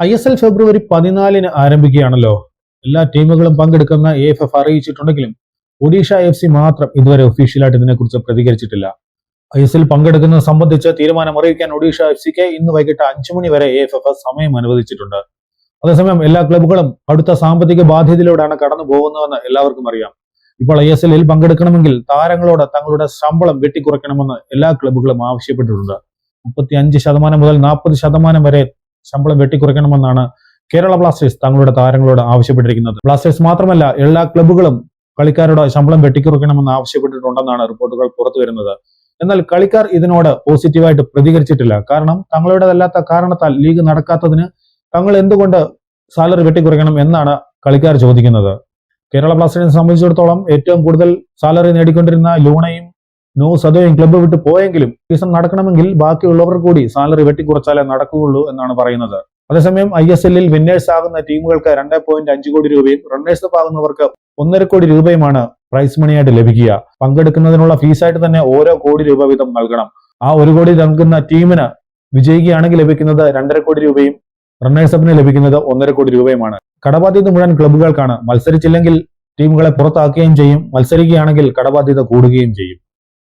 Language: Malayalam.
ISL ഫെബ്രുവരി 14 ആരംഭിക്കുകയാണല്ലോ. എല്ലാ ടീമുകളും പങ്കെടുക്കുന്ന AFF അറിയിച്ചിട്ടുണ്ടെങ്കിലും ഒഡീഷ FC മാത്രം ഇതുവരെ ഒഫീഷ്യലായിട്ട് ഇതിനെക്കുറിച്ച് പ്രതികരിച്ചിട്ടില്ല. ISL പങ്കെടുക്കുന്നത് സംബന്ധിച്ച് തീരുമാനം അറിയിക്കാൻ ഒഡീഷ FCക്ക് ഇന്ന് വൈകിട്ട് 5 മണി വരെ AFF സമയം അനുവദിച്ചിട്ടുണ്ട്. അതേസമയം എല്ലാ ക്ലബ്ബുകളും അടുത്ത സാമ്പത്തിക ബാധ്യതയിലൂടെയാണ് കടന്നു പോകുന്നതെന്ന് എല്ലാവർക്കും അറിയാം. ഇപ്പോൾ ISL പങ്കെടുക്കണമെങ്കിൽ താരങ്ങളോട് തങ്ങളുടെ ശമ്പളം വെട്ടിക്കുറയ്ക്കണമെന്ന് എല്ലാ ക്ലബ്ബുകളും ആവശ്യപ്പെട്ടിട്ടുണ്ട്. 35% മുതൽ 40% വരെ ശമ്പളം വെട്ടിക്കുറയ്ക്കണമെന്നാണ് കേരള ബ്ലാസ്റ്റേഴ്സ് തങ്ങളുടെ താരങ്ങളോട് ആവശ്യപ്പെട്ടിരിക്കുന്നത്. ബ്ലാസ്റ്റേഴ്സ് മാത്രമല്ല എല്ലാ ക്ലബ്ബുകളും കളിക്കാരുടെ ശമ്പളം വെട്ടിക്കുറയ്ക്കണമെന്ന് ആവശ്യപ്പെട്ടിട്ടുണ്ടെന്നാണ് റിപ്പോർട്ടുകൾ പുറത്തു വരുന്നത്. എന്നാൽ കളിക്കാർ ഇതിനോട് പോസിറ്റീവായിട്ട് പ്രതികരിച്ചിട്ടില്ല. കാരണം തങ്ങളുടേതല്ലാത്ത കാരണത്താൽ ലീഗ് നടക്കാത്തതിന് തങ്ങൾ എന്തുകൊണ്ട് സാലറി വെട്ടിക്കുറയ്ക്കണം എന്നാണ് കളിക്കാർ ചോദിക്കുന്നത്. കേരള ബ്ലാസ്റ്റേഴ്സിനെ സംബന്ധിച്ചിടത്തോളം ഏറ്റവും കൂടുതൽ സാലറി നേടിക്കൊണ്ടിരുന്ന ലൂണയും സദോയും ക്ലബ്ബ് വിട്ട് പോയെങ്കിലും സീസൺ നടക്കണമെങ്കിൽ ബാക്കിയുള്ളവർ കൂടി സാലറി വെട്ടിക്കുറച്ചാലേ നടക്കുകയുള്ളൂ എന്നാണ് പറയുന്നത്. അതേസമയം ISL വിന്നേഴ്സ് ആകുന്ന ടീമുകൾക്ക് 2.5 കോടി രൂപയും റണ്ണേഴ്സ് ആകുന്നവർക്ക് 1.5 കോടി രൂപയുമാണ് പ്രൈസ് മണിയായിട്ട് ലഭിക്കുക. പങ്കെടുക്കുന്നതിനുള്ള ഫീസായിട്ട് തന്നെ ഓരോ കോടി രൂപ വീതം നൽകണം. ആ 1 കോടി നൽകുന്ന ടീമിന് വിജയിക്കുകയാണെങ്കിൽ ലഭിക്കുന്നത് 2.5 കോടി രൂപയും റണ്ണേഴ്സ് അപ്പിന് ലഭിക്കുന്നത് 1.5 കോടി രൂപയുമാണ്. കടബാധ്യത മുഴുവൻ ക്ലബ്ബുകൾക്കാണ്. മത്സരിച്ചില്ലെങ്കിൽ ടീമുകളെ പുറത്താക്കുകയും ചെയ്യും, മത്സരിക്കുകയാണെങ്കിൽ കടബാധ്യത കൂടുകയും ചെയ്യും.